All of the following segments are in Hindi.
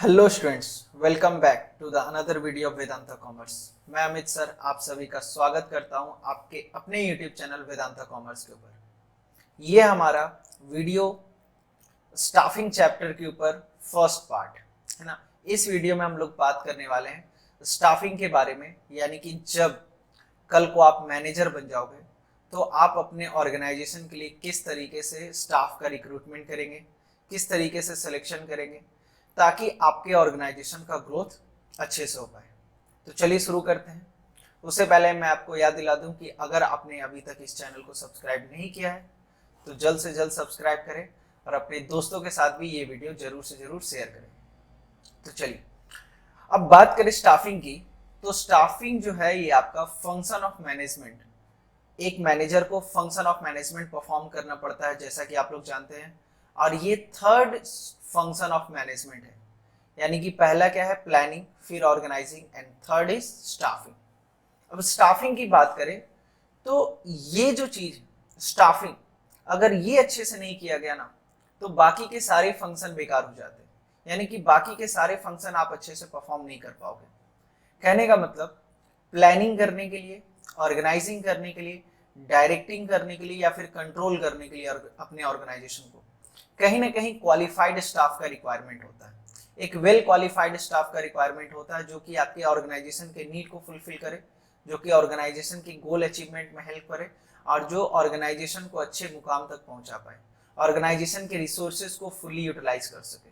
Hello students, welcome back to the another video of Vedanta commerce. मैं अमित सर आप सभी का स्वागत करता हूं आपके अपने यूट्यूब चैनल वेदांता कॉमर्स के ऊपर। ये हमारा वीडियो स्टाफिंग चैप्टर के ऊपर फर्स्ट पार्ट है ना। इस वीडियो में हम लोग बात करने वाले हैं स्टाफिंग के बारे में, यानी कि जब कल को आप मैनेजर बन जाओगे तो आप अपने ऑर्गेनाइजेशन के लिए किस तरीके से स्टाफ का रिक्रूटमेंट करेंगे, किस तरीके से सिलेक्शन करेंगे ताकि आपके ऑर्गेनाइजेशन का ग्रोथ अच्छे से हो पाए। तो चलिए शुरू करते हैं। उससे पहले मैं आपको याद दिला दूं कि अगर आपने अभी तक इस चैनल को सब्सक्राइब नहीं किया है तो जल्द से जल्द सब्सक्राइब करें और अपने दोस्तों के साथ भी ये वीडियो जरूर से जरूर शेयर करें। तो चलिए अब बात करें स्टाफिंग की। तो स्टाफिंग जो है ये आपका फंक्शन ऑफ मैनेजमेंट, एक मैनेजर को फंक्शन ऑफ मैनेजमेंट परफॉर्म करना पड़ता है जैसा कि आप लोग जानते हैं, और ये थर्ड फंक्शन ऑफ मैनेजमेंट है। यानी कि पहला क्या है, प्लानिंग, फिर organising and third is staffing. अब स्टाफिंग की बात करें तो ये जो चीज स्टाफिंग, अगर ये अच्छे से नहीं किया गया ना तो बाकी के सारे फंक्शन बेकार हो जाते हैं। यानी कि बाकी के सारे फंक्शन आप अच्छे से परफॉर्म नहीं कर पाओगे। कहने का मतलब प्लानिंग करने के लिए, ऑर्गेनाइजिंग करने के लिए, डायरेक्टिंग करने के लिए या फिर कंट्रोल करने के लिए अपने ऑर्गेनाइजेशन को कहीं ना कहीं क्वालिफाइड स्टाफ का रिक्वायरमेंट होता है। एक वेल क्वालिफाइड स्टाफ का रिक्वायरमेंट होता है जो कि आपके ऑर्गेनाइजेशन के नीड को फुलफिल करे, जो कि ऑर्गेनाइजेशन की गोल अचीवमेंट में हेल्प करे और जो ऑर्गेनाइजेशन को अच्छे मुकाम तक पहुंचा पाए, ऑर्गेनाइजेशन के रिसोर्सेज को फुली यूटिलाइज कर सके।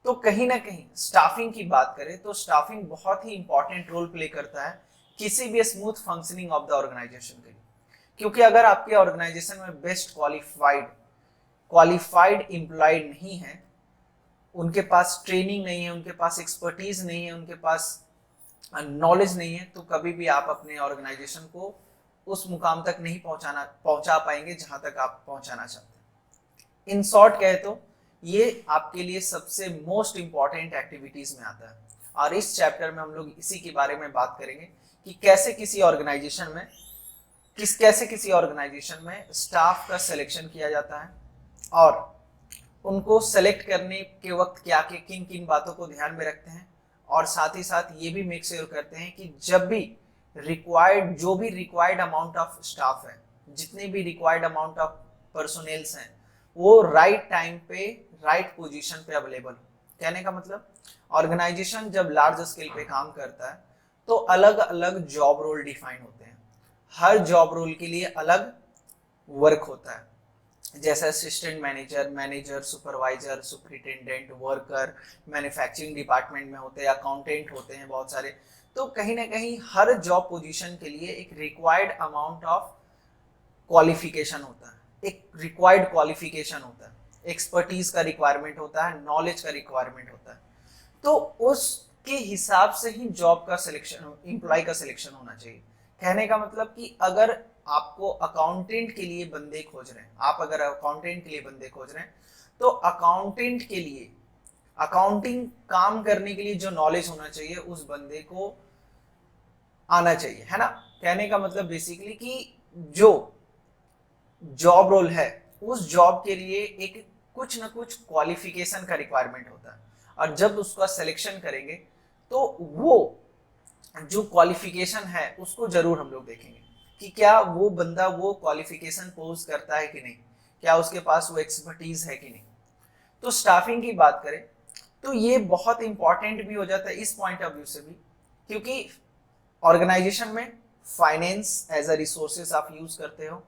तो कहीं ना कहीं स्टाफिंग की बात करें तो स्टाफिंग बहुत ही इंपॉर्टेंट रोल प्ले करता है किसी भी smooth functioning of the organisation के लिए। क्योंकि अगर आपके ऑर्गेनाइजेशन में बेस्ट क्वालिफाइड एम्प्लॉयड नहीं है, उनके पास ट्रेनिंग नहीं है, उनके पास एक्सपर्टीज नहीं है, उनके पास नॉलेज नहीं है, तो कभी भी आप अपने ऑर्गेनाइजेशन को उस मुकाम तक नहीं पहुंचा पाएंगे जहां तक आप पहुंचाना चाहते हैं। इन शॉर्ट कहे तो ये आपके लिए सबसे मोस्ट इंपॉर्टेंट एक्टिविटीज में आता है, और इस चैप्टर में हम लोग इसी के बारे में बात करेंगे कि कैसे किसी ऑर्गेनाइजेशन में स्टाफ का सिलेक्शन किया जाता है और उनको सेलेक्ट करने के वक्त क्या के किन किन बातों को ध्यान में रखते हैं, और साथ ही साथ ये भी मेक श्योर करते हैं कि जब भी रिक्वायर्ड अमाउंट ऑफ स्टाफ है, जितने भी रिक्वायर्ड अमाउंट ऑफ पर्सोनेल्स हैं, वो राइट टाइम पे राइट पोजीशन पे अवेलेबल हो। कहने का मतलब ऑर्गेनाइजेशन जब लार्ज स्केल पे काम करता है तो अलग अलग जॉब रोल डिफाइन होते हैं। हर जॉब रोल के लिए अलग वर्क होता है, जैसे assistant manager, supervisor, superintendent, worker, manufacturing department में होते हैं, अकाउंटेंट होते हैं बहुत सारे। तो कहीं ना कहीं हर जॉब पोजीशन के लिए एक रिक्वायर्ड अमाउंट ऑफ क्वालिफिकेशन होता है, एक्सपर्टीज का रिक्वायरमेंट होता है, नॉलेज का रिक्वायरमेंट होता है। तो उसके हिसाब से ही जॉब का सिलेक्शन, एम्प्लॉय का सिलेक्शन होना चाहिए। कहने का मतलब कि अगर आपको अकाउंटेंट के लिए बंदे खोज रहे हैं, तो अकाउंटेंट के लिए अकाउंटिंग काम करने के लिए जो नॉलेज होना चाहिए उस बंदे को आना चाहिए, है ना। कहने का मतलब बेसिकली कि जो जॉब रोल है उस जॉब के लिए एक कुछ ना कुछ क्वालिफिकेशन का रिक्वायरमेंट होता है, और जब उसका सिलेक्शन करेंगे तो वो जो क्वालिफिकेशन है उसको जरूर हम लोग देखेंगे कि क्या वो बंदा वो क्वालिफिकेशन पोज करता है कि नहीं, क्या उसके पास वो एक्सपर्टीज है कि नहीं। तो स्टाफिंग की बात करें तो ये बहुत इंपॉर्टेंट भी हो जाता है इस पॉइंट ऑफ व्यू से भी, क्योंकि ऑर्गेनाइजेशन में फाइनेंस एज अ रिसोर्सेस आप यूज करते हो,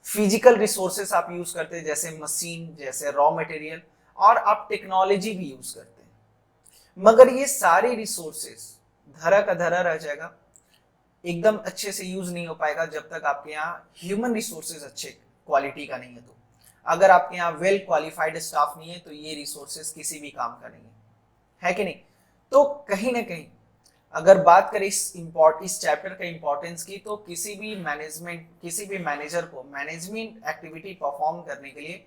फिजिकल रिसोर्सेस आप यूज करते हैं जैसे मशीन, जैसे रॉ मटेरियल, और आप टेक्नोलॉजी भी यूज करते हैं। मगर ये सारे रिसोर्सेस धरा का धरा रह जाएगा, एकदम अच्छे से यूज नहीं हो पाएगा जब तक आपके यहाँ ह्यूमन रिसोर्सेज अच्छे क्वालिटी का नहीं है। तो अगर आपके यहाँ वेल क्वालिफाइड स्टाफ नहीं है तो ये रिसोर्सेज किसी भी काम का नहीं है कि नहीं। तो कहीं ना कहीं अगर बात करें इस चैप्टर का इंपॉर्टेंस की, तो किसी भी मैनेजर को मैनेजमेंट एक्टिविटी परफॉर्म करने के लिए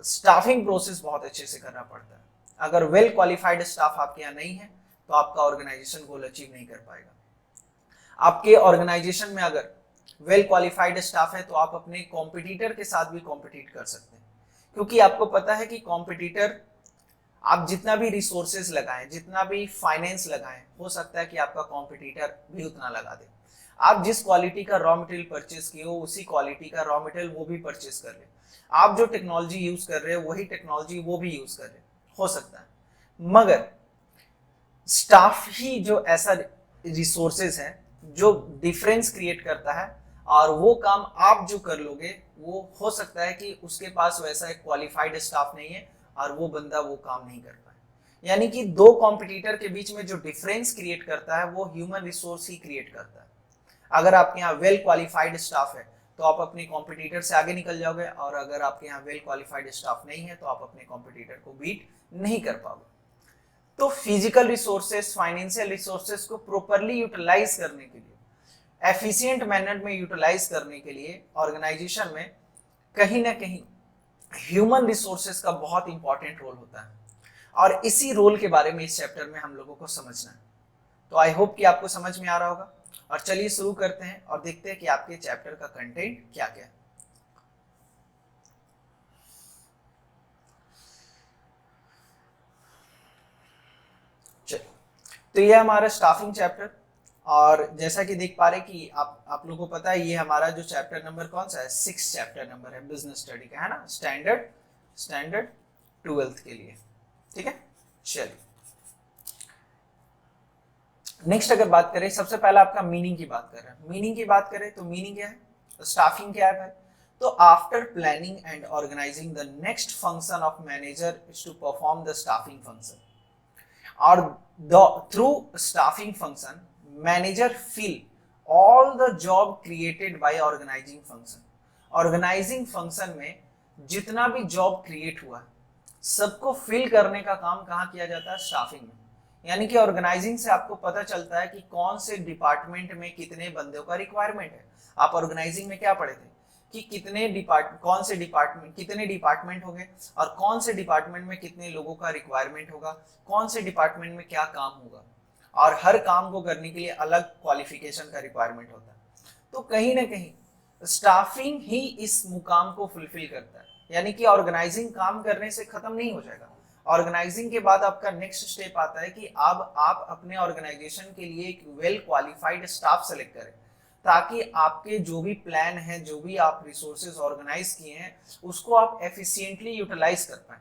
स्टाफिंग प्रोसेस बहुत अच्छे से करना पड़ता है। अगर वेल क्वालिफाइड स्टाफ आपके यहाँ नहीं है तो आपका ऑर्गेनाइजेशन गोल अचीव नहीं कर पाएगा। आपके ऑर्गेनाइजेशन में अगर वेल क्वालिफाइड स्टाफ है तो आप अपने कॉम्पिटिटर के साथ भी कॉम्पिटिट कर सकते हैं, क्योंकि आपको पता है कि कॉम्पिटिटर आप जितना भी रिसोर्सेज लगाएं, जितना भी फाइनेंस लगाएं, हो सकता है कि आपका कॉम्पिटिटर भी उतना लगा दे। आप जिस क्वालिटी का रॉ मटेरियल परचेज किए हो उसी क्वालिटी का रॉ मटेरियल वो भी परचेज कर ले। आप जो टेक्नोलॉजी यूज कर रहे हो वही टेक्नोलॉजी वो भी यूज कर रहे हो सकता है, मगर स्टाफ ही जो ऐसा रिसोर्सेज है जो डिफरेंस क्रिएट करता है, और वो काम आप जो कर लोगे वो हो सकता है कि उसके पास वैसा एक क्वालिफाइड स्टाफ नहीं है और वो बंदा वो काम नहीं कर पाए। यानी कि दो कॉम्पिटिटर के बीच में जो डिफरेंस क्रिएट करता है वो ह्यूमन रिसोर्स ही क्रिएट करता है। अगर आपके यहाँ वेल क्वालिफाइड स्टाफ है तो आप अपने कॉम्पिटिटर से आगे निकल जाओगे, और अगर आपके यहाँ वेल क्वालिफाइड स्टाफ नहीं है तो आप अपने कॉम्पिटिटर को बीट नहीं कर पाओगे। तो फिजिकल रिसोर्सेस, फाइनेंशियल रिसोर्सेस को प्रॉपरली यूटिलाइज करने के लिए, एफिशिएंट मैनर में यूटिलाइज करने के लिए ऑर्गेनाइजेशन में कहीं ना कहीं ह्यूमन रिसोर्सेस का बहुत इंपॉर्टेंट रोल होता है, और इसी रोल के बारे में इस चैप्टर में हम लोगों को समझना है। तो आई होप कि आपको समझ में आ रहा होगा, और चलिए शुरू करते हैं और देखते हैं कि आपके चैप्टर का कंटेंट क्या क्या है। चलिए, तो ये हमारा स्टाफिंग चैप्टर, और जैसा कि देख पा रहे कि आप लोगों को पता है ये हमारा जो चैप्टर नंबर कौन सा है, 6 चैप्टर नंबर है बिजनेस स्टडी का, है ना, स्टैंडर्ड 12th के लिए। ठीक है, चलिए नेक्स्ट अगर बात करें, सबसे पहले आपका मीनिंग की बात कर रहे हैं। मीनिंग की बात करें तो मीनिंग क्या है, तो स्टाफिंग क्या है भाई, तो after planning and organising the next function of manager is to perform the staffing function, और through staffing function manager fill all the job created by organising function. Organising function में जितना भी जॉब क्रिएट हुआ सबको फिल करने का काम कहाँ किया जाता है, स्टाफिंग में। यानी कि ऑर्गेनाइजिंग से आपको पता चलता है कि कौन से डिपार्टमेंट में कितने बंदों का रिक्वायरमेंट है। आप ऑर्गेनाइजिंग में क्या पढ़े थे कि कितने डिपार्टमेंट होंगे, और कौन से डिपार्टमेंट में कितने लोगों का रिक्वायरमेंट होगा, कौन से डिपार्टमेंट में क्या काम होगा, और हर काम को करने के लिए अलग क्वालिफिकेशन का रिक्वायरमेंट होता है। तो कहीं ना कहीं स्टाफिंग ही इस मुकाम को फुलफिल करता है। यानी कि ऑर्गेनाइजिंग काम करने से खत्म नहीं हो जाएगा। ऑर्गेनाइजिंग के बाद आपका नेक्स्ट स्टेप आता है कि अब आप अपने ऑर्गेनाइजेशन के लिए एक वेल क्वालिफाइड स्टाफ सेलेक्ट करें, ताकि आपके जो भी प्लान है, जो भी आप रिसोर्सेज ऑर्गेनाइज किए हैं, उसको आप एफिशिएंटली यूटिलाइज कर पाए।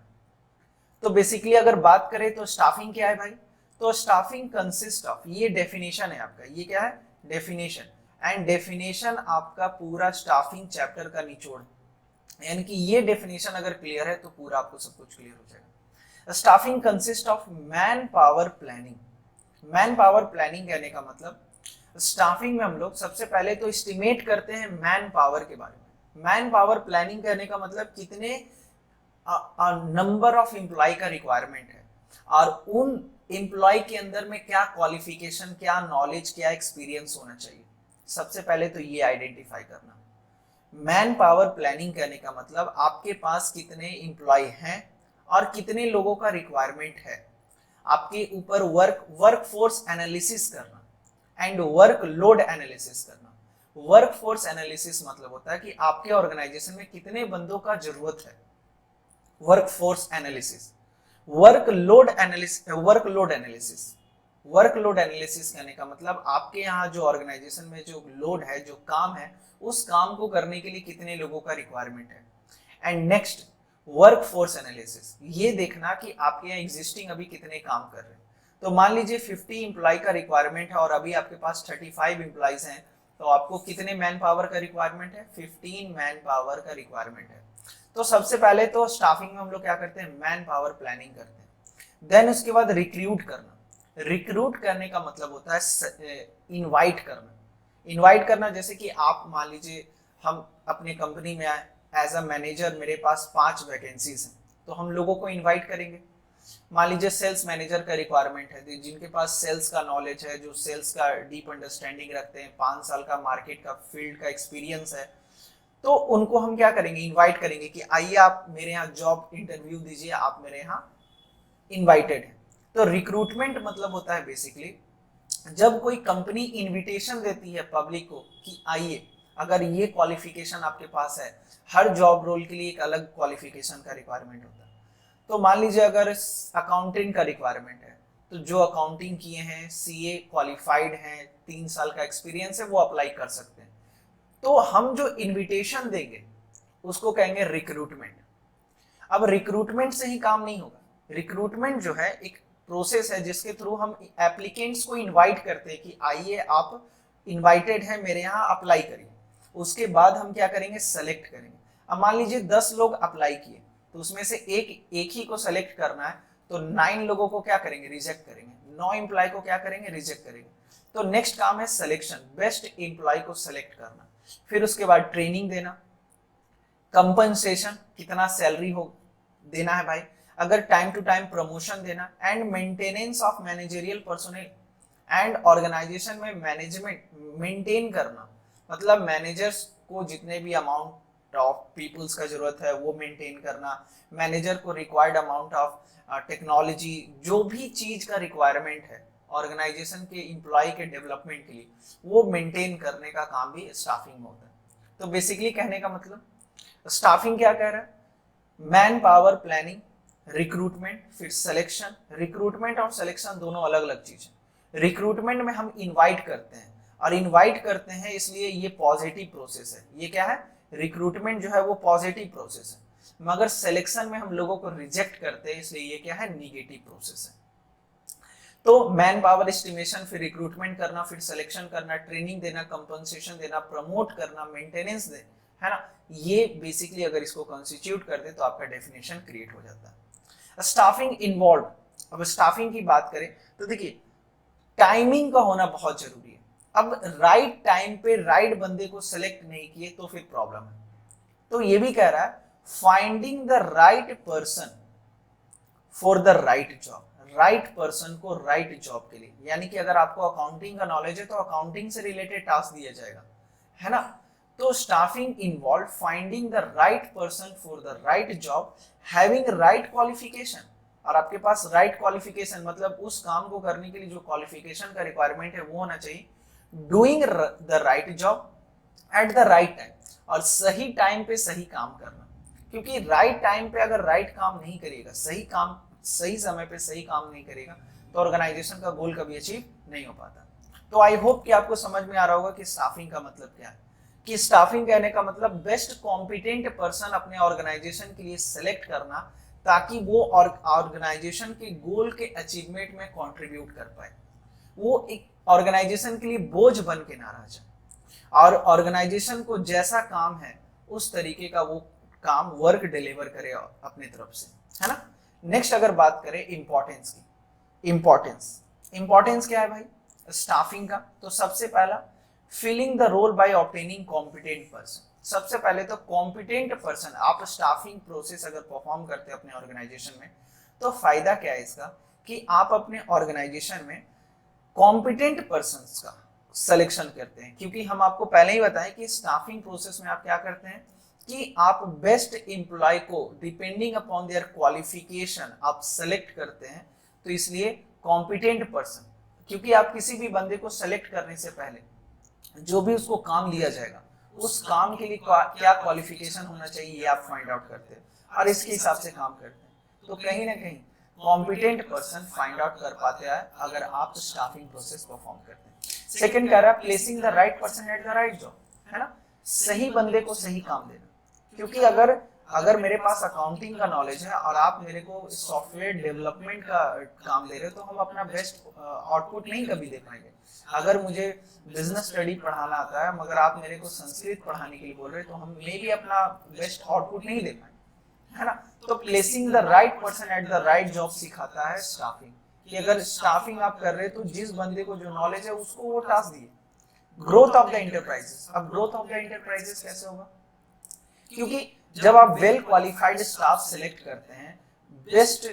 तो बेसिकली अगर बात करें तो स्टाफिंग क्या है भाई, तो स्टाफिंग कंसिस्ट ऑफ, ये डेफिनेशन है आपका, ये क्या है, डेफिनेशन, एंड डेफिनेशन आपका पूरा स्टाफिंग चैप्टर का निचोड़ है। यानी कि ये डेफिनेशन अगर क्लियर है तो पूरा आपको सब कुछ क्लियर हो जाएगा। Staffing consist of man power planning. Man power planning कहने का मतलब, स्टाफिंग में हम लोग सबसे पहले तो एस्टिमेट करते हैं मैन पावर के बारे में। मैन पावर प्लानिंग करने का मतलब कितने नंबर ऑफ एम्प्लॉय का रिक्वायरमेंट है, और उन एम्प्लॉय के अंदर में क्या क्वालिफिकेशन, क्या नॉलेज, क्या एक्सपीरियंस होना चाहिए। सबसे पहले तो ये आइडेंटिफाई करना। मैन पावर प्लानिंग करने का मतलब आपके पास कितने एम्प्लॉय हैं और कितने लोगों का रिक्वायरमेंट है। आपके ऊपर वर्कफोर्स एनालिसिस करना एंड वर्क लोड एनालिसिस करना। वर्कफोर्स एनालिसिस मतलब होता है कि आपके ऑर्गेनाइजेशन में कितने बंदों का जरूरत है। वर्कफोर्स एनालिसिस, वर्कलोड एनालिसिस कहने का मतलब आपके यहाँ जो ऑर्गेनाइजेशन में जो लोड है, जो काम है, उस काम को करने के लिए कितने लोगों का रिक्वायरमेंट है। एंड नेक्स्ट वर्कफोर्स एनालिसिस, ये देखना कि आपके यहाँ एग्जिस्टिंग अभी कितने काम कर रहे हैं। तो मान लीजिए 50 एम्प्लॉय का रिक्वायरमेंट है और अभी आपके पास 35 एम्प्लॉयज हैं, तो आपको कितने मैन पावर का रिक्वायरमेंट है, 15 मैन पावर का रिक्वायरमेंट है। तो सबसे पहले तो स्टाफिंग में हम लोग क्या करते हैं, मैन पावर प्लानिंग करते हैं। देन उसके बाद रिक्रूट करना। रिक्रूट करने का मतलब होता है इनवाइट करना। इनवाइट करना जैसे कि आप मान लीजिए हम अपनी कंपनी में एज अ मैनेजर, मेरे पास 5 वैकेंसीज हैं, तो हम लोगों को इनवाइट करेंगे। मान लीजिए सेल्स मैनेजर का रिक्वायरमेंट है, जिनके पास सेल्स का नॉलेज है, जो सेल्स का डीप अंडरस्टैंडिंग रखते हैं, 5 साल का मार्केट का फील्ड का एक्सपीरियंस है, तो उनको हम क्या करेंगे, इनवाइट करेंगे कि आइए आप मेरे यहाँ जॉब इंटरव्यू दीजिए, आप मेरे यहाँ इनवाइटेड हैं। तो रिक्रूटमेंट मतलब होता है बेसिकली जब कोई कंपनी इनविटेशन देती है पब्लिक को कि आइए, अगर ये क्वालिफिकेशन आपके पास है, हर जॉब रोल के लिए एक अलग क्वालिफिकेशन का रिक्वायरमेंट होता है, तो मान लीजिए अगर अकाउंटिंग का रिक्वायरमेंट है, तो जो अकाउंटिंग किए हैं, सीए क्वालिफाइड हैं, 3 साल का एक्सपीरियंस है, वो अप्लाई कर सकते हैं। तो हम जो इनविटेशन देंगे उसको कहेंगे रिक्रूटमेंट। अब रिक्रूटमेंट से ही काम नहीं होगा। रिक्रूटमेंट जो है एक प्रोसेस है जिसके थ्रू हम एप्लीकेंट्स को इनवाइट करते हैं कि आइए आप इनवाइटेड हैं मेरे यहाँ, अप्लाई करिए। उसके बाद हम क्या करेंगे, सेलेक्ट करेंगे। अब मान लीजिए 10 लोग अप्लाई किए, तो उसमें से एक ही को सेलेक्ट करना है, तो 9 लोगों को क्या करेंगे, रिजेक्ट करेंगे। 9 एम्प्लॉय को क्या करेंगे, रिजेक्ट करेंगे। तो नेक्स्ट काम है सिलेक्शन, बेस्ट एम्प्लॉय को सेलेक्ट करना। फिर उसके बाद ट्रेनिंग देना, कंपनसेशन, कितना सैलरी हो देना है भाई, अगर टाइम टू टाइम प्रमोशन देना, and maintenance of managerial personnel, and organisation में मैनेजमेंट मेंटेन करना, मतलब मैनेजर्स को जितने भी अमाउंट ऑफ पीपल्स का जरूरत है वो मेंटेन करना, मैनेजर को रिक्वायर्ड अमाउंट ऑफ टेक्नोलॉजी, जो भी चीज का रिक्वायरमेंट है ऑर्गेनाइजेशन के एम्प्लॉय के डेवलपमेंट के लिए, वो मेंटेन करने का काम भी स्टाफिंग में होता है। तो बेसिकली कहने का मतलब स्टाफिंग क्या कह रहा है, मैन पावर प्लानिंग, रिक्रूटमेंट, फिर सिलेक्शन। रिक्रूटमेंट और सिलेक्शन दोनों अलग अलग चीज है। रिक्रूटमेंट में हम इनवाइट करते हैं, और इनवाइट करते हैं इसलिए ये पॉजिटिव प्रोसेस है। ये क्या है, रिक्रूटमेंट जो है वो पॉजिटिव प्रोसेस है, मगर सिलेक्शन में हम लोगों को रिजेक्ट करते हैं, इसलिए ये क्या है, निगेटिव प्रोसेस है। तो मैन पावर एस्टिमेशन, फिर रिक्रूटमेंट करना, फिर सिलेक्शन करना, ट्रेनिंग देना, कंपनसेशन देना, प्रमोट करना, मेंटेनेंस दे, है ना, ये बेसिकली अगर इसको कॉन्स्टिट्यूट कर दे तो आपका डेफिनेशन क्रिएट हो जाता है। स्टाफिंग इन्वॉल्व, अब स्टाफिंग की बात करें तो देखिए टाइमिंग का होना बहुत जरूरी है। अब राइट टाइम पे राइट बंदे को सिलेक्ट नहीं किए तो फिर प्रॉब्लम है। तो ये भी कह रहा है finding the right person for the right job, right person को राइट जॉब के लिए, यानी कि अगर आपको अकाउंटिंग का नॉलेज है तो अकाउंटिंग से रिलेटेड टास्क दिया जाएगा, है ना। तो staffing involve finding the right person for the right job, having right qualification, और आपके पास राइट क्वालिफिकेशन मतलब उस काम को करने के लिए जो क्वालिफिकेशन का रिक्वायरमेंट है वो होना चाहिए, doing the right job at the right time, और सही टाइम पे सही काम करना। क्योंकि राइट टाइम पे अगर राइट काम नहीं करेगा, सही काम सही समय पे सही काम नहीं करेगा, तो ऑर्गेनाइजेशन का गोल कभी अचीव नहीं हो पाता। तो आई होप कि आपको समझ में आ रहा होगा कि स्टाफिंग का मतलब क्या है। कि स्टाफिंग कहने का मतलब बेस्ट कॉम्पिटेंट पर्सन अपने ऑर्गेनाइजेशन के लिए सिलेक्ट करना, ताकि वो ऑर्गेनाइजेशन के गोल के अचीवमेंट में कंट्रीब्यूट कर पाए, वो एक ऑर्गेनाइजेशन के लिए बोझ बन के ना रह जाए, और ऑर्गेनाइजेशन को जैसा काम है उस तरीके का वो काम वर्क डिलीवर करे अपनी तरफ से, है ना। नेक्स्ट अगर बात करें इंपॉर्टेंस की, इंपॉर्टेंस क्या है भाई स्टाफिंग का, तो सबसे पहला filling the role by obtaining competent person. सबसे पहले तो कॉम्पिटेंट पर्सन, आप स्टाफिंग प्रोसेस अगर परफॉर्म करते हैं अपने ऑर्गेनाइजेशन में, तो फायदा क्या है इसका कि आप अपने ऑर्गेनाइजेशन में कॉम्पिटेंट पर्संस का सिलेक्शन करते हैं। क्योंकि हम आपको पहले ही बताएं कि स्टाफिंग प्रोसेस में आप क्या करते हैं कि आप बेस्ट एम्प्लॉय को डिपेंडिंग अपॉन देयर क्वालिफिकेशन आप सेलेक्ट करते हैं। तो इसलिए कॉम्पिटेंट पर्सन, क्योंकि आप किसी भी बंदे को सेलेक्ट करने से पहले जो भी उसको काम दिया जाएगा उस काम के लिए क्या क्वालिफिकेशन होना चाहिए ये आप फाइंड आउट करते हैं, और इसके हिसाब से काम करते हैं। तो कहीं ना कहीं कॉम्पिटेंट पर्सन फाइंड आउट कर पाते हैं अगर आप स्टाफिंग प्रोसेस परफॉर्म करते हैं। सेकंड कह रहा है placing the right person at the right job, है ना, सही बंदे को सही काम देना। क्योंकि अगर मेरे पास अकाउंटिंग का नॉलेज है और आप मेरे को सॉफ्टवेयर डेवलपमेंट का काम दे रहे हो, तो हम अपना बेस्ट आउटपुट नहीं कभी दे पाएंगे। अगर मुझे बिजनेस स्टडी पढ़ाना आता है मगर आप मेरे को संस्कृत पढ़ाने के लिए बोल रहे हो, तो हम मे भी अपना बेस्ट आउटपुट नहीं दे पाएंगे, है ना। तो placing the right person at the right job सिखाता है स्टाफिंग, कि अगर स्टाफिंग आप कर रहे हो तो जिस बंदे को जो नॉलेज है उसको वो टास्क दिए। ग्रोथ ऑफ द इंटरप्राइजेस, अब ग्रोथ ऑफ द इंटरप्राइजेस कैसे होगा, क्योंकि जब आप वेल क्वालिफाइड स्टाफ सिलेक्ट करते हैं, बेस्ट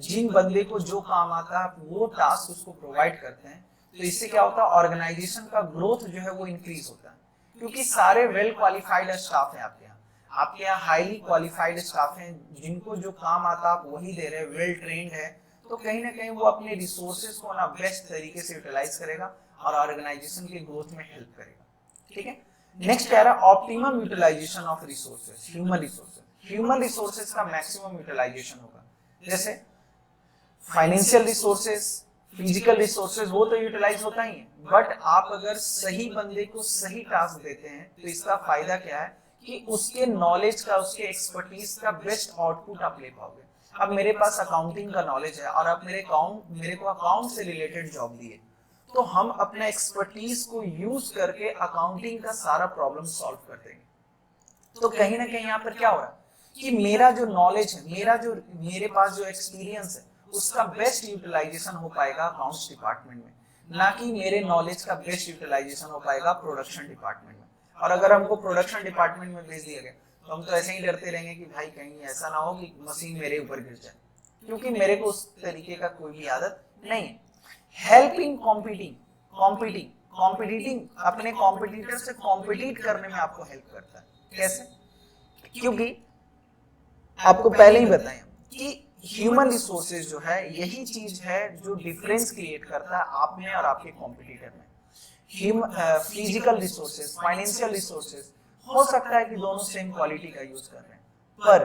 जिन बंदे को जो काम आता है वो टास्क उसको प्रोवाइड करते हैं, तो इससे क्या होता है ऑर्गेनाइजेशन का ग्रोथ जो है वो इंक्रीज होता है। क्योंकि सारे वेल क्वालिफाइड स्टाफ है आपके यहाँ हाईली क्वालिफाइड स्टाफ हैं, जिनको जो काम आता आप वही दे रहे हैं, वेल ट्रेन्ड है, तो कहीं ना कहीं वो अपने रिसोर्सेज को ना बेस्ट तरीके से यूटिलाइज करेगा और ऑर्गेनाइजेशन के ग्रोथ में हेल्प करेगा। ठीक है, नेक्स्ट कह रहा है optimum utilization of resources, human resources. Human resources का मैक्सिमम यूटिलाइजेशन होगा। जैसे फाइनेंशियल रिसोर्सेज, फिजिकल रिसोर्सेज, वो तो यूटिलाइज होता ही है, बट आप अगर सही बंदे को सही टास्क देते हैं तो इसका फायदा क्या है कि उसके नॉलेज का, उसके एक्सपर्टीज का बेस्ट आउटपुट आप ले पाओगे। अब मेरे पास अकाउंटिंग का नॉलेज है और आप मेरे को अकाउंट से रिलेटेड जॉब दिए, तो हम अपना एक्सपर्टीज को यूज करके अकाउंटिंग का सारा प्रॉब्लम सॉल्व कर देंगे। तो कहीं ना कहीं यहाँ पर क्या हो रहा है कि मेरा जो नॉलेज है, मेरे पास जो एक्सपीरियंस है, उसका बेस्ट यूटिलाइजेशन हो पाएगा अकाउंट्स डिपार्टमेंट में, ना कि मेरे नॉलेज का बेस्ट यूटिलाइजेशन हो पाएगा प्रोडक्शन डिपार्टमेंट में। और अगर हमको प्रोडक्शन डिपार्टमेंट में भेज दिया गया तो हम तो ऐसे ही डरते रहेंगे कि भाई कहीं ऐसा ना हो कि मशीन मेरे ऊपर गिर जाए, क्योंकि मेरे को उस तरीके का कोई भी आदत नहीं है। हेल्प इन कॉम्पिटिटिंग, अपने कॉम्पिटिटर से कॉम्पिटिट करने में आपको हेल्प करता है। कैसे? क्योंकि आपको पहले ही बताया कि ह्यूमन रिसोर्सेज जो है यही चीज है जो डिफरेंस क्रिएट करता है आप में और आपके कॉम्पिटिटर में। फिजिकल रिसोर्सेज, फाइनेंशियल रिसोर्सेज, हो सकता है कि दोनों सेम क्वालिटी का यूज कर रहे हैं, पर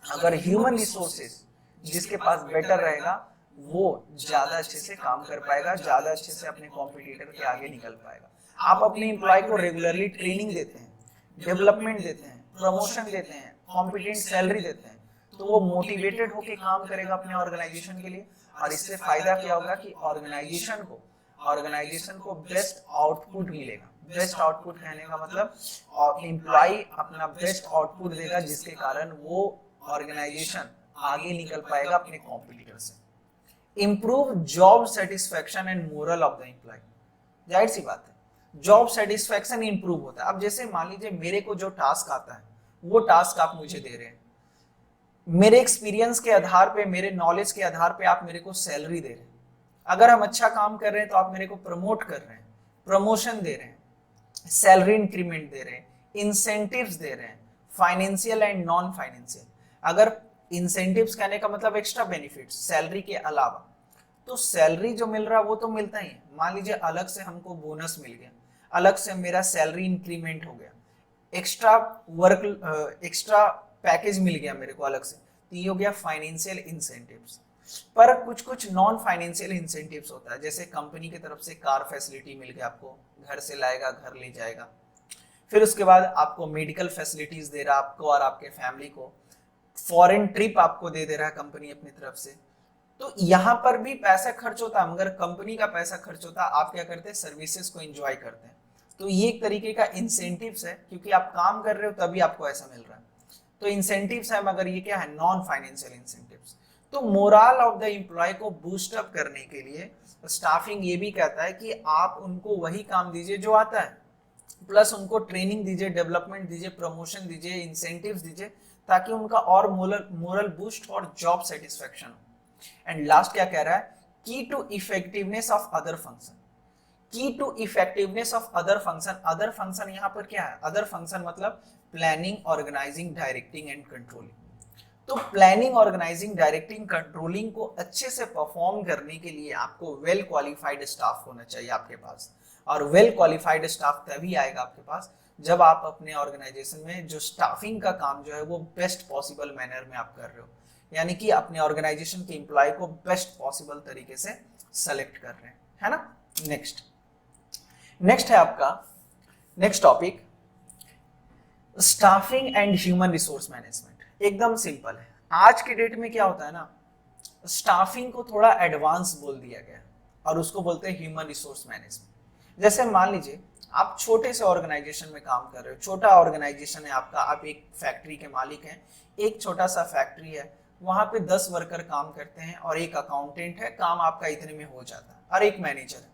अगर ह्यूमन रिसोर्सेज जिसके पास बेटर रहेगा वो ज्यादा अच्छे से काम कर पाएगा, ज्यादा अच्छे से अपने कॉम्पिटिटर के आगे निकल पाएगा। आप अपने एम्प्लॉय को रेगुलरली ट्रेनिंग देते हैं, डेवलपमेंट देते हैं, प्रमोशन देते हैं, कॉम्पिटेंट सैलरी देते हैं, तो वो मोटिवेटेड होकर काम करेगा अपने ऑर्गेनाइजेशन के लिए। और इससे फायदा क्या होगा कि ऑर्गेनाइजेशन को बेस्ट आउटपुट मिलेगा। बेस्ट आउटपुट कहने का मतलब एम्प्लॉय अपना बेस्ट आउटपुट देगा, जिसके कारण वो ऑर्गेनाइजेशन आगे निकल पाएगा अपने कॉम्पिटिटर से। Improve job satisfaction and morale of the employ, जाहिर सी बात है जॉब सेटिस्फैक्शन इंप्रूव होता है। अब जैसे मान लीजिए मेरे को जो टास्क आता है वो टास्क आप मुझे दे रहे हैं, मेरे एक्सपीरियंस के आधार पे, मेरे नॉलेज के आधार पे आप मेरे को सैलरी दे रहे हैं। अगर हम अच्छा काम कर रहे हैं तो आप मेरे को प्रमोट कर रहे हैं, प्रमोशन दे रहे हैं, सैलरी इंक्रीमेंट दे रहे हैं, इंसेंटिव्स दे रहे हैं, फाइनेंशियल एंड नॉन फाइनेंशियल। अगर इंसेंटिव्स कहने का मतलब एक्स्ट्रा बेनिफिट्स सैलरी के अलावा, तो सैलरी जो मिल रहा है वो तो मिलता ही है। मान लीजिए अलग से हमको बोनस मिल गया, अलग से मेरा सैलरी इंक्रीमेंट हो गया, एक्स्ट्रा पैकेज मिल गया मेरे को अलग से, तो ये हो गया फाइनेंशियल इंसेंटिव्स। पर कुछ नॉन फाइनेंशियल इंसेंटिव्स होता है, जैसे कंपनी की तरफ से कार फैसिलिटी मिल गया, आपको घर से लाएगा, घर ले जाएगा। फिर उसके बाद आपको मेडिकल फैसिलिटीज दे रहा है आपको और आपके फैमिली को, फॉरेन ट्रिप आपको दे रहा है कंपनी अपनी तरफ से। तो यहाँ पर भी पैसा खर्च होता है, मगर कंपनी का पैसा खर्च होता है, आप क्या करते हैं सर्विसेज को एंजॉय करते हैं। तो ये एक तरीके का इंसेंटिव्स है, क्योंकि आप काम कर रहे हो तभी आपको ऐसा मिल रहा है। तो इंसेंटिव्स है, मगर ये क्या है नॉन फाइनेंशियल इंसेंटिव्स। तो मोरल ऑफ द एम्प्लॉय को बूस्ट अप करने के लिए स्टाफिंग ये भी कहता है कि आप उनको वही काम दीजिए जो आता है, प्लस उनको ट्रेनिंग दीजिए, डेवलपमेंट दीजिए, प्रमोशन दीजिए, इंसेंटिव्स दीजिए, ताकि उनका और मोरल बूस्ट और जॉब सेटिस्फैक्शन हो। एंड लास्ट क्या कह रहा है, key to effectiveness of other function. Key to effectiveness of other function. Other function यहाँ पर क्या है, अदर फंक्शन मतलब planning, organising, directing and controlling. तो प्लानिंग, ऑर्गेनाइजिंग, डायरेक्टिंग, कंट्रोलिंग को अच्छे से परफॉर्म करने के लिए आपको वेल क्वालिफाइड स्टाफ होना चाहिए आपके पास। और वेल क्वालिफाइड स्टाफ तभी आएगा आपके पास जब आप अपने ऑर्गेनाइजेशन में जो स्टाफिंग का काम जो है वो बेस्ट पॉसिबल मैनर में आप कर रहे हो, यानी कि अपने ऑर्गेनाइजेशन के एम्प्लॉय को बेस्ट पॉसिबल तरीके से सेलेक्ट कर रहे हैं, है ना। नेक्स्ट है आपका next topic staffing and human resource management. एकदम सिंपल है। आज के डेट में क्या होता है ना, स्टाफिंग को थोड़ा एडवांस बोल दिया गया और उसको बोलते हैं ह्यूमन रिसोर्स मैनेजमेंट। जैसे मान लीजिए आप छोटे से ऑर्गेनाइजेशन में काम कर रहे हो, छोटा ऑर्गेनाइजेशन है आपका, आप एक फैक्ट्री के मालिक हैं, एक छोटा सा फैक्ट्री है, वहां पे 10 वर्कर काम करते हैं और एक अकाउंटेंट है, काम आपका इतने में हो जाता है, और एक मैनेजर है।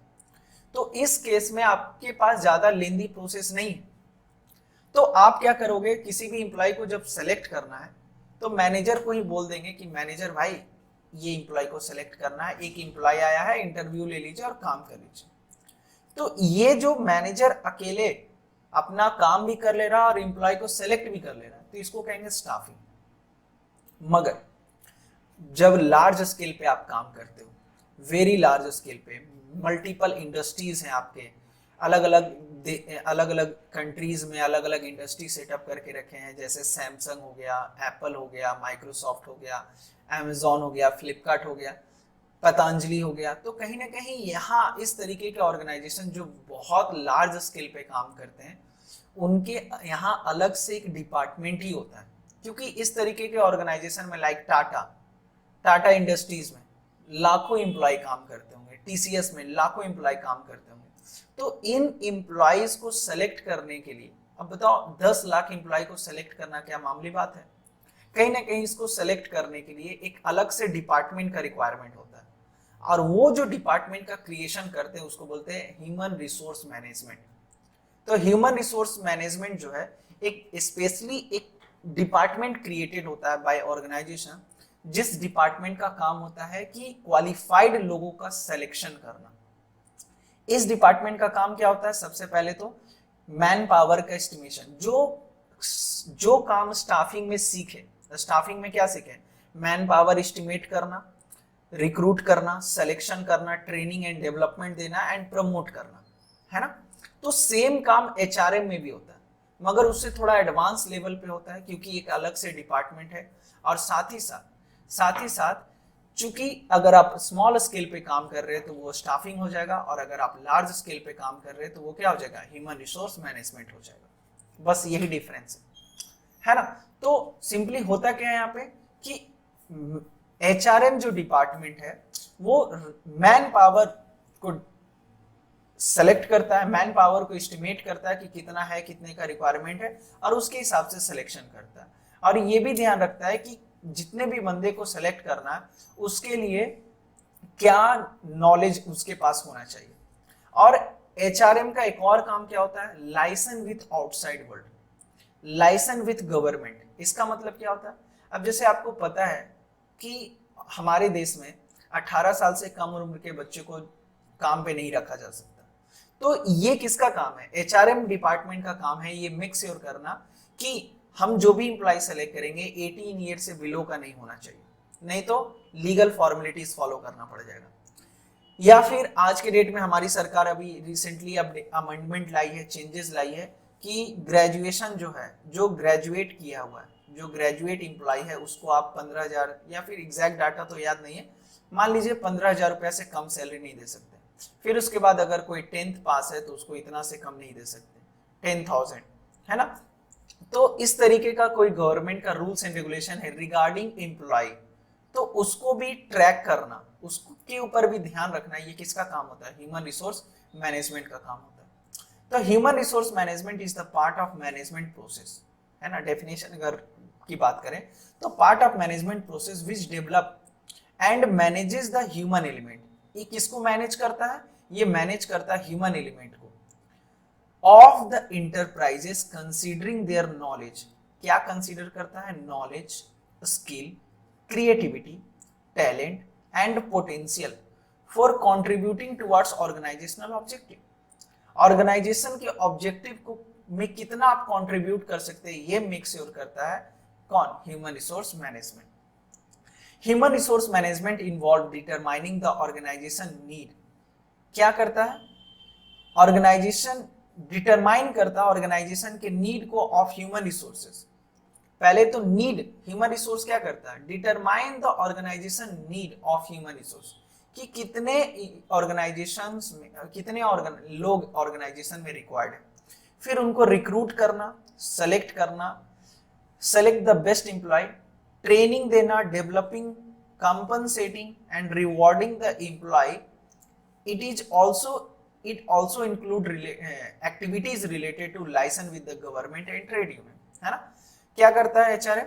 तो इस केस में आपके पास ज्यादा लेंदी प्रोसेस नहीं है। तो आप क्या करोगे, किसी भी एम्प्लॉय को जब सेलेक्ट करना है तो मैनेजर को ही बोल देंगे कि मैनेजर भाई ये एम्प्लॉय को सेलेक्ट करना है, एक एम्प्लॉय आया है, इंटरव्यू ले लीजिए और काम कर लीजिए। तो ये जो मैनेजर अकेले अपना काम भी कर ले रहा और एम्प्लॉय को सेलेक्ट भी कर ले रहा है, तो इसको कहेंगे स्टाफिंग। मगर जब लार्ज स्केल पे आप काम करते हो, वेरी लार्ज स्केल पे, मल्टीपल इंडस्ट्रीज हैं आपके, अलग अलग अलग अलग कंट्रीज में अलग अलग इंडस्ट्री सेटअप करके रखे हैं, जैसे सैमसंग हो गया, एप्पल हो गया, माइक्रोसॉफ्ट हो गया, अमेजोन हो गया, फ्लिपकार्ट हो गया, पतंजलि हो गया। तो कहीं ना कहीं यहाँ इस तरीके के ऑर्गेनाइजेशन जो बहुत लार्ज स्केल पे काम करते हैं, उनके यहाँ अलग से एक डिपार्टमेंट ही होता है। क्योंकि इस तरीके के ऑर्गेनाइजेशन में लाइक टाटा इंडस्ट्रीज में लाखों एम्प्लॉय काम करते होंगे, टीसीएस में लाखों एम्प्लॉय काम करते होंगे। तो इन एम्प्लॉयज को सेलेक्ट करने के लिए, अब बताओ 10 लाख एम्प्लॉय को सेलेक्ट करना क्या मामूली बात है? कहीं ना कहीं इसको सेलेक्ट करने के लिए एक अलग से डिपार्टमेंट का रिक्वायरमेंट होता है, और वो जो डिपार्टमेंट का क्रिएशन करते हैं उसको बोलते हैं ह्यूमन रिसोर्स मैनेजमेंट। तो ह्यूमन रिसोर्स मैनेजमेंट जो है एक स्पेशली एक डिपार्टमेंट क्रिएटेड होता है बाय ऑर्गेनाइजेशन, जिस डिपार्टमेंट का काम होता है कि क्वालिफाइड लोगों का सिलेक्शन करना। इस डिपार्टमेंट का काम क्या होता है? सबसे पहले तो मैन पावर का एस्टिमेशन, जो काम स्टाफिंग में सीखे, स्टाफिंग में क्या सीखे? मैन पावर एस्टिमेट करना, रिक्रूट करना, सिलेक्शन करना, ट्रेनिंग एंड डेवलपमेंट देना एंड प्रमोट करना, है ना। तो सेम काम एचआरएम में भी होता है, मगर उससे थोड़ा एडवांस लेवल पे होता है, क्योंकि एक अलग से डिपार्टमेंट है। और साथ ही साथ चूंकि अगर आप स्मॉल स्केल पे काम कर रहे हैं तो वो स्टाफिंग हो जाएगा, और अगर आप लार्ज स्केल पे काम कर रहे हैं तो वो क्या हो जाएगा? ह्यूमन रिसोर्स मैनेजमेंट हो जाएगा। बस यही डिफरेंस है ना। तो सिंपली होता क्या है यहाँ पे कि एचआरएम जो डिपार्टमेंट है वो मैन पावर को सेलेक्ट करता है, मैन पावर को एस्टिमेट करता है कि कितना है, कितने का रिक्वायरमेंट है, और उसके हिसाब से सिलेक्शन करता है। और ये भी ध्यान रखता है कि जितने भी बंदे को सेलेक्ट करना है उसके लिए क्या नॉलेज उसके पास होना चाहिए। और एचआरएम का एक और काम क्या होता है? Liaison with outside world, liaison with government. इसका मतलब क्या होता है? अब जैसे आपको पता है कि हमारे देश में 18 साल से कम उम्र के बच्चे को काम पे नहीं रखा जा सकता। तो ये किसका काम है? एचआरएम डिपार्टमेंट का काम है ये मेक श्योर करना कि हम जो भी इंप्लॉय सेलेक्ट करेंगे 18 ईयर से बिलो का नहीं होना चाहिए, नहीं तो लीगल फॉर्मेलिटीज फॉलो करना पड़ जाएगा। या फिर आज के डेट में हमारी सरकार अभी रिसेंटली अमेंडमेंट लाई है, चेंजेस लाई है कि ग्रेजुएशन जो है, जो ग्रेजुएट किया हुआ है, जो ग्रेजुएट इंप्लॉय है, उसको आप 15,000 या फिर एग्जैक्ट डाटा तो याद नहीं है, मान लीजिए 15,000 रुपया से कम सैलरी नहीं दे सकते। फिर उसके बाद अगर कोई 10th पास है तो उसको इतना से कम नहीं दे सकते, 10,000, है ना। तो इस तरीके का कोई गवर्नमेंट का रूल्स एंड रेगुलेशन है रिगार्डिंग एम्प्लॉय, तो उसको भी ट्रैक करना, उसके ऊपर भी ध्यान रखना, ये किसका काम होता है? ह्यूमन रिसोर्स मैनेजमेंट का काम होता है। तो human resource management is the part of management process, है ना। डेफिनेशन अगर की बात करें तो part of management process which develop and manages the human element. ये किसको मैनेज करता है? ये मैनेज करता है ह्यूमन एलिमेंट को of the enterprises considering their knowledge. क्या कंसीडर करता है? Knowledge, skill, creativity, talent and potential for contributing towards organizational objective. Organization के ऑब्जेक्टिव को में कितना आप कंट्रीब्यूट कर सकते हैं, ये मेक श्योर करता है कौन? Human resource management. Human resource management involve determining the organization need. क्या करता है? ऑर्गेनाइजेशन डिटरमाइन करता है ऑर्गेनाइजेशन के नीड को ऑफ ह्यूमन रिसोर्सेज। पहले तो नीड, ह्यूमन रिसोर्स क्या करता है? Determine the organization need of human resource, कि कितने ऑर्गेनाइजेशंस में कितने लोग ऑर्गेनाइजेशन में रिक्वायर्ड है। फिर उनको रिक्रूट करना, सेलेक्ट करना, select the best employee, training देना, developing, compensating and rewarding the employee. It also include activities related to license with the government and trade union, है ना। क्या करता है एचआरएम?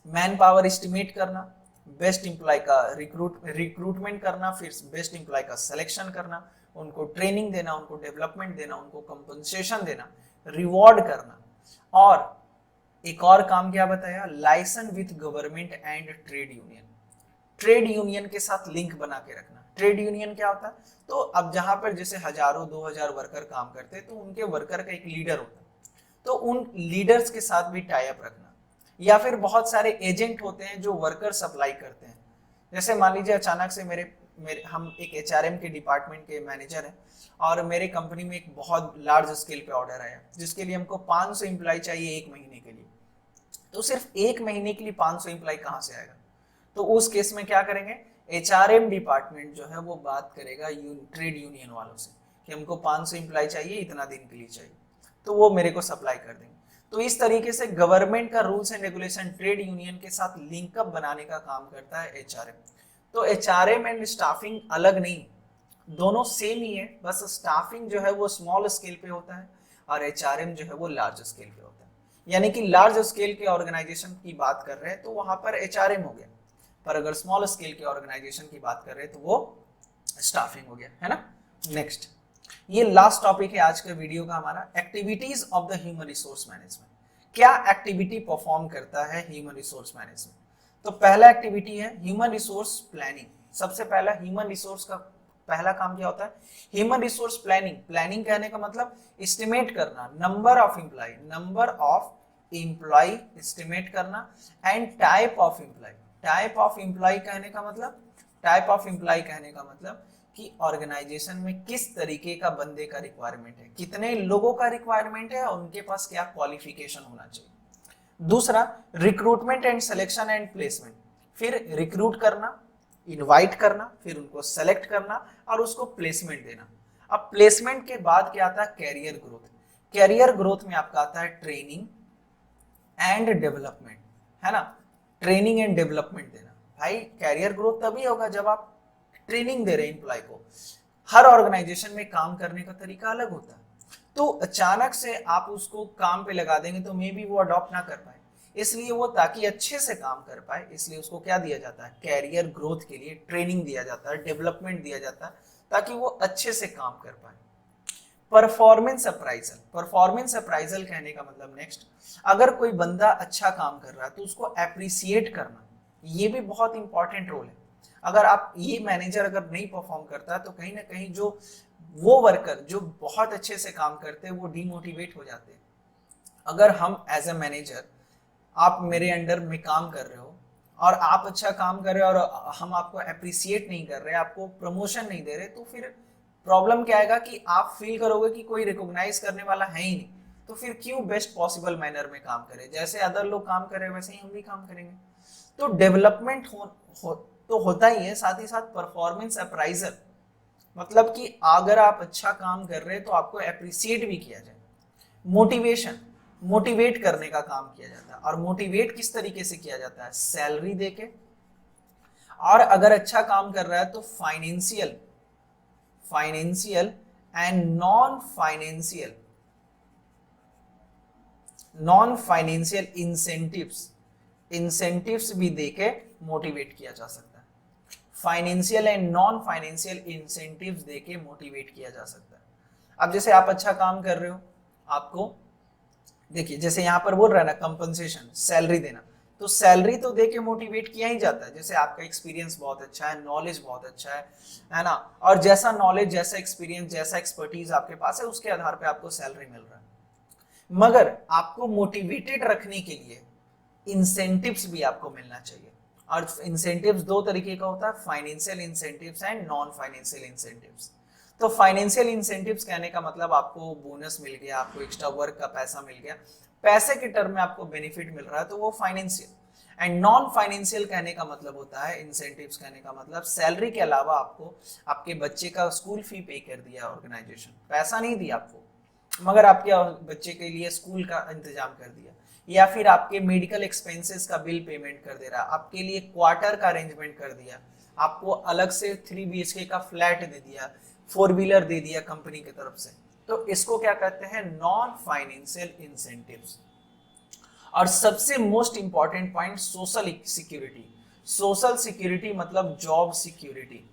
मैन पावर एस्टिमेट करना, बेस्ट एम्प्लॉय का रिक्रूटमेंट करना, फिर बेस्ट एम्प्लॉय का सिलेक्शन करना, उनको ट्रेनिंग देना, उनको डेवलपमेंट देना, उनको कंपनसेशन देना, रिवॉर्ड करना। और एक और काम क्या बताया? Liaison with government and trade union. Trade union के साथ लिंक बना के रखना। ट्रेड यूनियन क्या होता है? तो अब जहां पर जैसे 1000-2000 वर्कर काम करते हैं तो उनके वर्कर का एक लीडर होता है, तो उन लीडर्स के साथ भी टाई अप रखना। या फिर बहुत सारे एजेंट होते हैं जो वर्कर सप्लाई करते हैं। जैसे मान लीजिए अचानक से मेरे हम एक एचआरएम के डिपार्टमेंट के मैनेजर हैं और मेरे कंपनी में एक बहुत लार्ज स्केल पे ऑर्डर आया जिसके लिए हमको 500 एम्प्लॉय चाहिए एक महीने के लिए। तो सिर्फ एक महीने के लिए 500 एम्प्लॉय कहाँ से आएगा? तो उस केस में क्या करेंगे, एचआरएम डिपार्टमेंट जो है वो बात करेगा ट्रेड यूनियन वालों से कि हमको 500 एम्प्लॉय चाहिए, इतना दिन के लिए चाहिए, तो वो मेरे को सप्लाई कर देंगे। तो इस तरीके से गवर्नमेंट का rules and regulation trade union के साथ लिंकअप बनाने का काम करता है एचआरएम। तो एचआरएम एंड स्टाफिंग अलग नहीं, दोनों सेम ही है, बस स्टाफिंग जो है वो स्मॉल स्केल पे होता है और एचआरएम जो है वो लार्ज स्केल पे होता है। यानी कि लार्ज स्केल के ऑर्गेनाइजेशन की बात कर रहे हैं तो वहां पर एचआरएम हो गया, पर अगर स्मॉल स्केल के ऑर्गेनाइजेशन की बात कर रहे हैं तो वो स्टाफिंग हो गया, है ना। नेक्स्ट, ये लास्ट टॉपिक है आज के वीडियो का हमारा, activities of the human resource management. क्या एक्टिविटी परफॉर्म करता है ह्यूमन रिसोर्स मैनेजमेंट? तो पहला एक्टिविटी है ह्यूमन रिसोर्स प्लानिंग। सबसे पहला ह्यूमन रिसोर्स का पहला काम क्या होता है? Human resource planning. प्लानिंग कहने का मतलब एस्टिमेट करना, नंबर ऑफ एम्प्लॉय एस्टिमेट करना, and type of employ. Type of employ कहने का मतलब कि ऑर्गेनाइजेशन में किस तरीके का बंदे का रिक्वायरमेंट है, कितने लोगों का रिक्वायरमेंट है और उनके पास क्या क्वालिफिकेशन होना चाहिए। दूसरा, recruitment and selection and placement. फिर रिक्रूट करना, इनवाइट करना, फिर उनको सेलेक्ट करना और उसको प्लेसमेंट देना। अब प्लेसमेंट के बाद क्या आता है? Career growth. कैरियर ग्रोथ में आपका आता है ट्रेनिंग एंड डेवलपमेंट, है ना। ट्रेनिंग एंड डेवलपमेंट देना। भाई कैरियर ग्रोथ तभी होगा जब आप ट्रेनिंग दे रहे हैं एम्प्लॉय को। हर ऑर्गेनाइजेशन में काम करने का तरीका अलग होता है, तो अचानक से आप उसको काम पे लगा देंगे तो मे बी वो अडॉप्ट ना कर पाए, इसलिए वो ताकि अच्छे से काम कर पाए इसलिए उसको क्या दिया जाता है? कैरियर ग्रोथ के लिए ट्रेनिंग दिया जाता है, डेवलपमेंट दिया जाता है ताकि वो अच्छे से काम कर पाए। Performance appraisal. परफॉर्मेंस अप्राइजल कहने का मतलब नेक्स्ट, अगर कोई बंदा अच्छा काम कर रहा है तो उसको अप्रिसिएट करना, ये भी बहुत इंपॉर्टेंट रोल है। अगर आप ये मैनेजर अगर नहीं परफॉर्म करता है तो कहीं ना कहीं जो वो वर्कर जो बहुत अच्छे से काम करते हैं वो डिमोटिवेट हो जाते हैं। अगर हम एज ए मैनेजर, आप मेरे अंडर में काम कर रहे हो और आप अच्छा काम कर रहे हो और हम आपको अप्रिसिएट नहीं कर रहे, आपको प्रमोशन नहीं दे रहे, तो फिर प्रॉब्लम क्या आएगा कि आप फील करोगे कि कोई रिकॉग्नाइज करने वाला है ही नहीं, तो फिर क्यों बेस्ट पॉसिबल मैनर में काम करें? जैसे अदर लोग काम कर रहे हैं वैसे ही हम भी काम करेंगे। तो डेवलपमेंट तो होता ही है, साथ ही साथ परफॉर्मेंस अप्राइजल, मतलब कि अगर आप अच्छा काम कर रहे हैं तो आपको अप्रिसिएट भी किया जाए। मोटिवेशन, मोटिवेट करने का काम किया जाता है, और मोटिवेट किस तरीके से किया जाता है? सैलरी देके, और अगर अच्छा काम कर रहा है तो financial and non financial incentives भी देके मोटिवेट किया जा सकता है। Financial and non financial incentives देके मोटिवेट किया जा सकता है। अब जैसे आप अच्छा काम कर रहे हो, आपको देखिए जैसे यहाँ पर बोल रहा है ना कंपनसेशन, सैलरी देना, तो सैलरी तो देके मोटिवेट किया ही जाता है। जैसे आपका एक्सपीरियंस बहुत अच्छा है, नॉलेज बहुत अच्छा है ना, और जैसा नॉलेज, जैसा एक्सपीरियंस, जैसा एक्सपर्टीज आपके पास है उसके आधार पे आपको सैलरी मिल रहा है। मगर आपको मोटिवेटेड रखने के लिए इंसेंटिव्स भी आपको मिलना चाहिए, और इंसेंटिव्स दो तरीके का होता है, financial incentives and non financial incentives. तो फाइनेंशियल इंसेंटिव्स कहने का मतलब आपको बोनस मिल गया, आपको एक्स्ट्रा वर्क का पैसा मिल गया, पैसे के टर्म में आपको बेनिफिट मिल रहा है, तो वो फाइनेंशियल। एंड नॉन फाइनेंशियल कहने का मतलब होता है, इंसेंटिव्स कहने का मतलब सैलरी के अलावा आपको आपके बच्चे का स्कूल फी पे कर दिया ऑर्गेनाइजेशन, पैसा नहीं दिया आपको मगर आपके बच्चे के लिए स्कूल का इंतजाम कर दिया, या फिर आपके मेडिकल एक्सपेंसेस का बिल पेमेंट कर दे रहा, आपके लिए क्वार्टर का अरेंजमेंट कर दिया, आपको अलग से 3 BHK का फ्लैट दे दिया, 4 व्हीलर दे दिया कंपनी की तरफ से, तो इसको क्या कहते हैं? Non financial incentives. और सबसे most important point, social security. Social security मतलब जॉब सिक्योरिटी,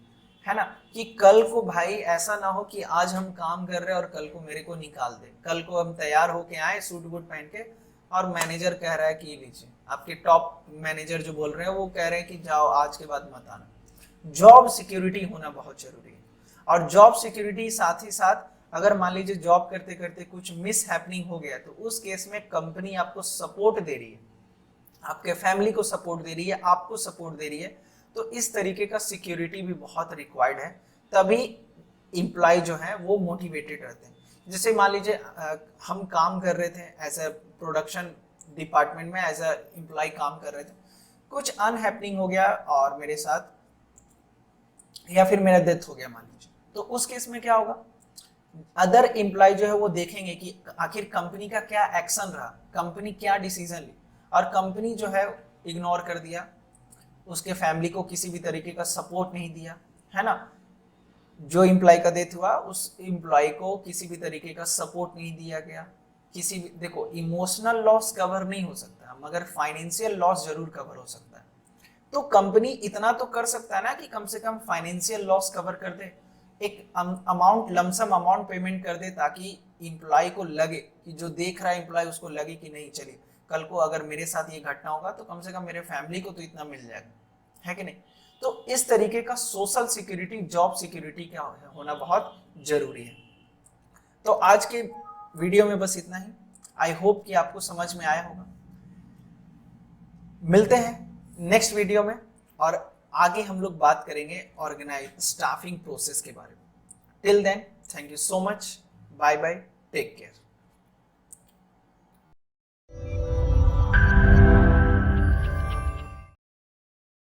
है ना, कि कल को भाई ऐसा ना हो कि आज हम काम कर रहे हैं और कल को मेरे को निकाल दे, कल को हम तैयार होके आए सूट बूट पहन के और मैनेजर कह रहा है कि ये लीजिए, आपके टॉप मैनेजर जो बोल रहे हैं वो कह रहे हैं कि जाओ आज के बाद मत आना। जॉब सिक्योरिटी होना बहुत जरूरी है। और जॉब सिक्योरिटी साथ ही साथ अगर मान लीजिए जॉब करते करते कुछ मिस हैपनिंग हो गया तो उस केस में कंपनी आपको सपोर्ट दे रही है, आपके फैमिली को सपोर्ट दे रही है, आपको सपोर्ट दे रही है, तो इस तरीके का सिक्योरिटी भी बहुत रिक्वायर्ड है, तभी एम्प्लॉय जो है वो मोटिवेटेड रहते हैं। जैसे मान लीजिए हम काम कर रहे थे एज ए प्रोडक्शन डिपार्टमेंट में, एज ए एम्प्लॉय काम कर रहे थे, कुछ अनहैपनिंग हो गया और मेरे साथ, या फिर मेरा डेथ हो गया मान लीजिए, तो उस केस में क्या होगा, अदर एम्प्लॉय जो है वो देखेंगे कि आखिर कंपनी का क्या एक्शन रहा, कंपनी क्या डिसीजन ली, और कंपनी जो है इग्नोर कर दिया, उसके फैमिली को किसी भी तरीके का सपोर्ट नहीं दिया, है ना। जो एम्प्लॉय का डेथ हुआ उस एम्प्लॉय को किसी भी तरीके का सपोर्ट नहीं दिया गया, किसी भी, देखो इमोशनल लॉस कवर नहीं हो सकता मगर फाइनेंशियल लॉस जरूर कवर हो सकता है। तो कंपनी इतना तो कर सकता है ना कि कम से कम फाइनेंशियल लॉस कवर कर दे, एक अमाउंट, लमसम अमाउंट पेमेंट कर दे, ताकि एम्प्लॉय को लगे कि जो देख रहा है एम्प्लॉय उसको लगे कि नहीं चलिए कल को अगर मेरे साथ ये घटना होगा तो कम से कम मेरे फैमिली को तो इतना मिल जाएगा, है कि नहीं। तो इस तरीके का सोशल सिक्योरिटी, जॉब सिक्योरिटी का होना बहुत जरूरी है। तो आज के वीडियो में बस इतना ही। आई होप कि आपको समझ में आया होगा। मिलते हैं नेक्स्ट वीडियो में और आगे हम लोग बात करेंगे ऑर्गेनाइज स्टाफिंग प्रोसेस के बारे में। Till then, thank you so much, bye bye, take care.